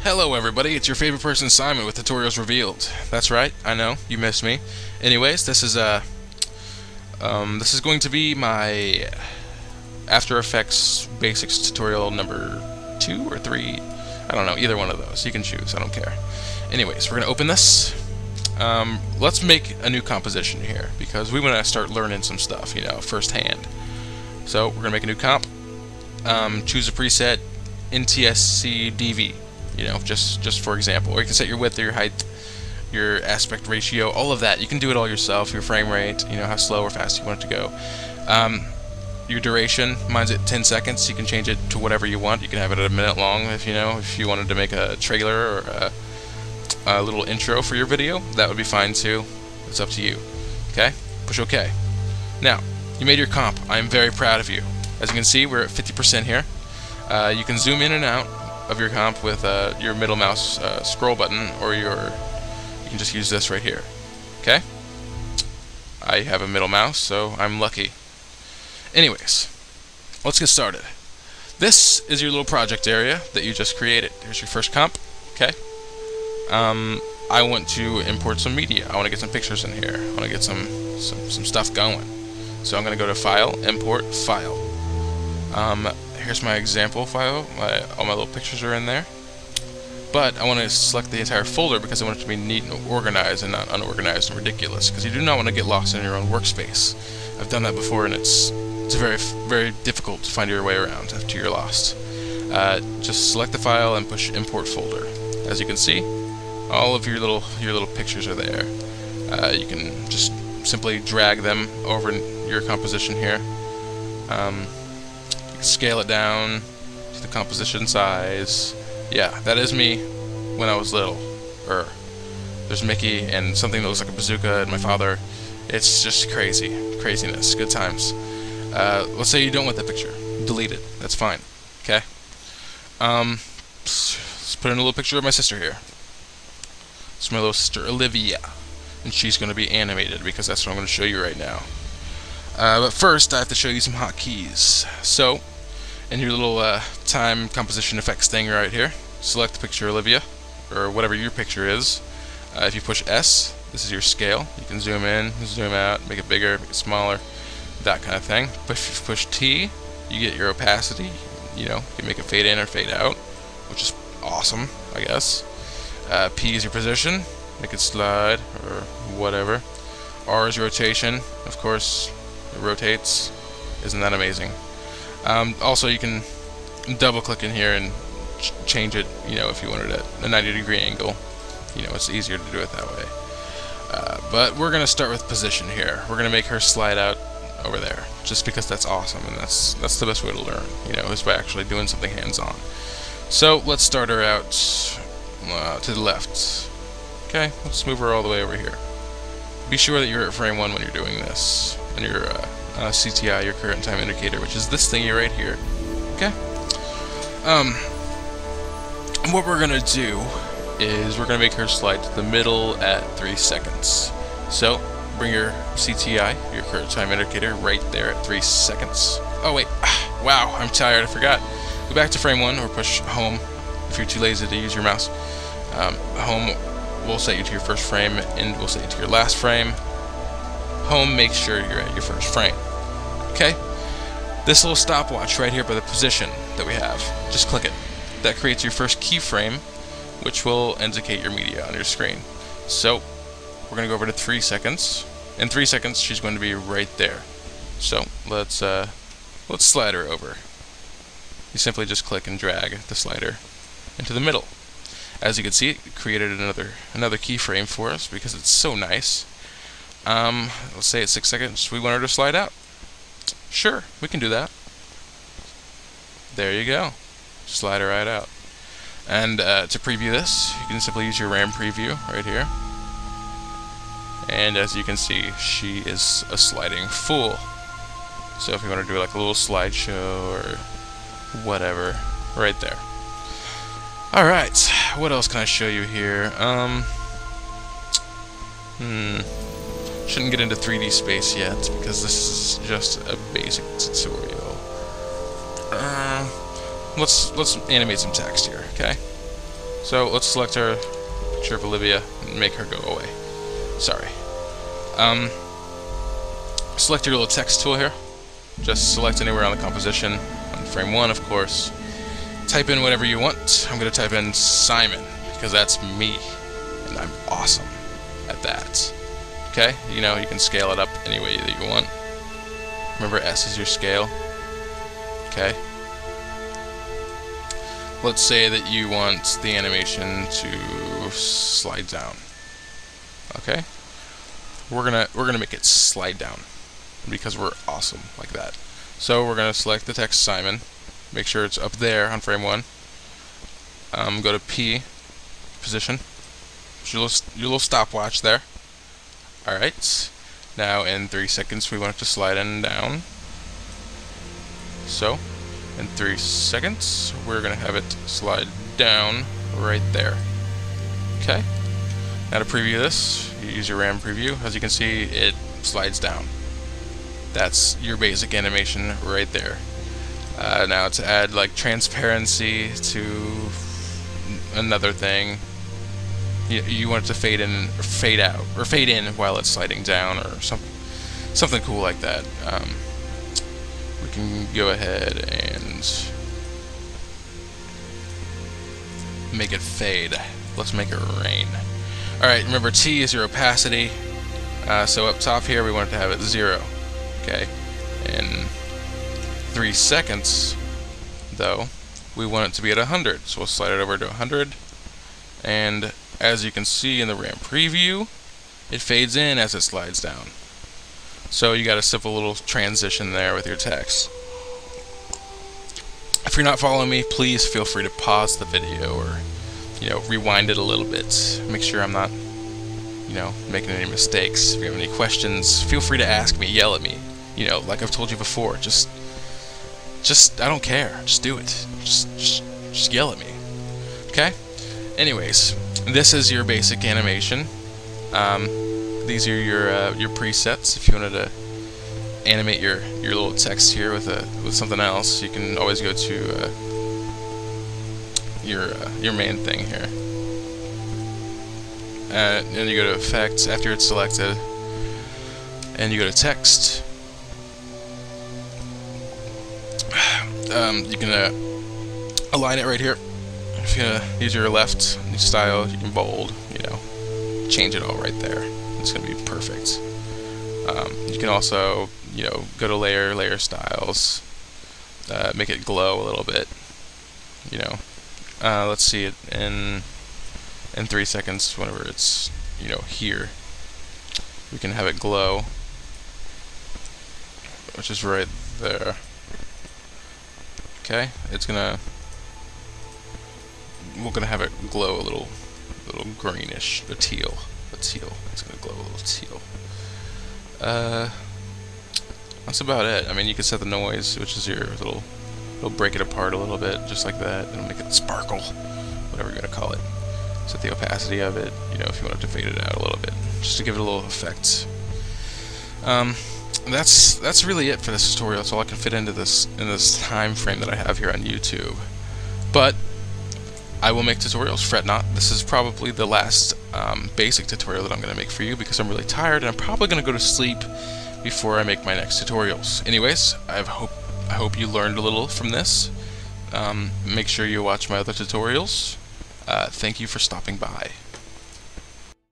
Hello everybody, it's your favorite person Simon with Tutorials Revealed. That's right, I know, you missed me. Anyways, this is going to be my After Effects Basics tutorial number 2 or 3. I don't know, either one of those. You can choose, I don't care. Anyways, we're gonna open this. Let's make a new composition here because we want to start learning some stuff, firsthand. So we're gonna make a new comp. Choose a preset, NTSC DV. Just for example, or you can set your width or your height, your aspect ratio, all of that. You can do it all yourself. Your frame rate, how slow or fast you want it to go. Your duration, mine's at 10 seconds. You can change it to whatever you want. You can have it at a minute long if you wanted to make a trailer or a little intro for your video. That would be fine too. It's up to you. Okay, push OK. Now you made your comp. I am very proud of you. As you can see, we're at 50% here. You can zoom in and out of your comp with your middle mouse scroll button, or you can just use this right here. Okay? I have a middle mouse, so I'm lucky. Anyways, let's get started. This is your little project area that you just created. Here's your first comp. Okay? I want to import some media. I want to get some pictures in here. I want to get some stuff going. So I'm going to go to File, Import, File. Here's my example file. All my little pictures are in there. But I want to select the entire folder because I want it to be neat and organized and not unorganized and ridiculous, because you do not want to get lost in your own workspace. I've done that before, and it's very, very difficult to find your way around after you're lost. Just select the file and push Import Folder. As you can see, all of your little pictures are there. You can just simply drag them over your composition here. Scale it down to the composition size. Yeah, that is me when I was little. There's Mickey and something that looks like a bazooka and my father. It's just craziness, good times. Let's say you don't want that picture. Delete it. That's fine. Okay. Let's put in a little picture of my sister here. It's my little sister Olivia, and she's going to be animated because that's what I'm going to show you right now. But first, I have to show you some hotkeys. So, in your little time composition effects thing right here, select the picture Olivia, or whatever your picture is. If you push S, this is your scale. You can zoom in, zoom out, make it bigger, make it smaller, that kind of thing. Push T, you get your opacity. You can make it fade in or fade out, which is awesome, I guess. P is your position, make it slide or whatever. R is rotation, of course. It rotates. Isn't that amazing? Also, you can double click in here and change it, if you wanted it at a 90-degree angle. It's easier to do it that way. But we're going to start with position here. We're going to make her slide out over there, just because that's awesome, and that's the best way to learn, is by actually doing something hands-on. So let's start her out to the left. Okay, let's move her all the way over here. Be sure that you're at frame 1 when you're doing this, and your CTI, your current time indicator, which is this thingy right here. Okay. What we're gonna do is we're gonna make her slide to the middle at 3 seconds. So bring your CTI, your current time indicator, right there at 3 seconds. Oh wait, wow, I'm tired. I forgot. Go back to frame 1 or push Home if you're too lazy to use your mouse. Home will set you to your first frame, and will set you to your last frame. Home makes sure you're at your first frame. Okay? This little stopwatch right here by the position that we have, just click it. That creates your first keyframe, which will indicate your media on your screen. So, we're going to go over to 3 seconds. In 3 seconds, she's going to be right there. So, let's slide her over. You simply just click and drag the slider into the middle. As you can see, it created another keyframe for us because it's so nice. Let's say at 6 seconds we want her to slide out. Sure, we can do that. There you go. Slide her right out. And to preview this, you can simply use your RAM preview right here. And as you can see, she is a sliding fool. So if you want to do like a little slideshow or whatever, right there. Alright, what else can I show you here? Shouldn't get into 3D space yet, because this is just a basic tutorial. Let's animate some text here, okay? So let's select our picture of Olivia and make her go away. Sorry. Select your little text tool here. Just select anywhere on the composition, on frame 1 of course. Type in whatever you want. I'm going to type in Simon, because that's me, and I'm awesome at that. Okay, you know, you can scale it up any way that you want. Remember, S is your scale. Okay. Let's say that you want the animation to slide down. Okay. We're gonna make it slide down because we're awesome like that. So we're gonna select the text Simon. Make sure it's up there on frame 1. Go to P position. Your little stopwatch there. Alright. Now in 3 seconds we want it to slide in and down. So in 3 seconds we're gonna have it slide down right there. Okay. Now to preview this, you use your RAM preview. As you can see, it slides down. That's your basic animation right there. Now to add like transparency to another thing, you want it to fade in, or fade out, or fade in while it's sliding down, or something cool like that. We can go ahead and make it fade. Let's make it rain. Alright, remember T is your opacity. So up top here we want it to have it 0. Okay. In 3 seconds, though, we want it to be at 100. So we'll slide it over to 100. And as you can see in the RAM preview, it fades in as it slides down. So you got a simple little transition there with your text. If you're not following me, please feel free to pause the video or, you know, rewind it a little bit. Make sure I'm not, you know, making any mistakes. If you have any questions, feel free to ask me, yell at me. You know, like I've told you before, just I don't care. Just do it. Just yell at me. Okay? Anyways, this is your basic animation. These are your presets. If you wanted to animate your little text here with something else, you can always go to your main thing here. And you go to Effects after it's selected, and you go to Text. You can align it right here. If you use your left style, you can bold, you know, change it all right there. It's going to be perfect. You can also, you know, go to layer styles, make it glow a little bit, you know. Let's see it in 3 seconds whenever it's, you know, here. We can have it glow, which is right there. Okay, we're gonna have it glow a little greenish, a teal. It's gonna glow a little teal. That's about it. I mean, you can set the noise, which is your it'll break it apart a little bit, just like that. It'll make it sparkle, whatever you're gonna call it. Set the opacity of it, you know, if you wanted to fade it out a little bit, just to give it a little effect. That's really it for this tutorial. That's all I can fit into this time frame that I have here on YouTube. But I will make tutorials, fret not. This is probably the last basic tutorial that I'm going to make for you because I'm really tired and I'm probably going to go to sleep before I make my next tutorials. Anyways, I hope you learned a little from this. Make sure you watch my other tutorials. Thank you for stopping by.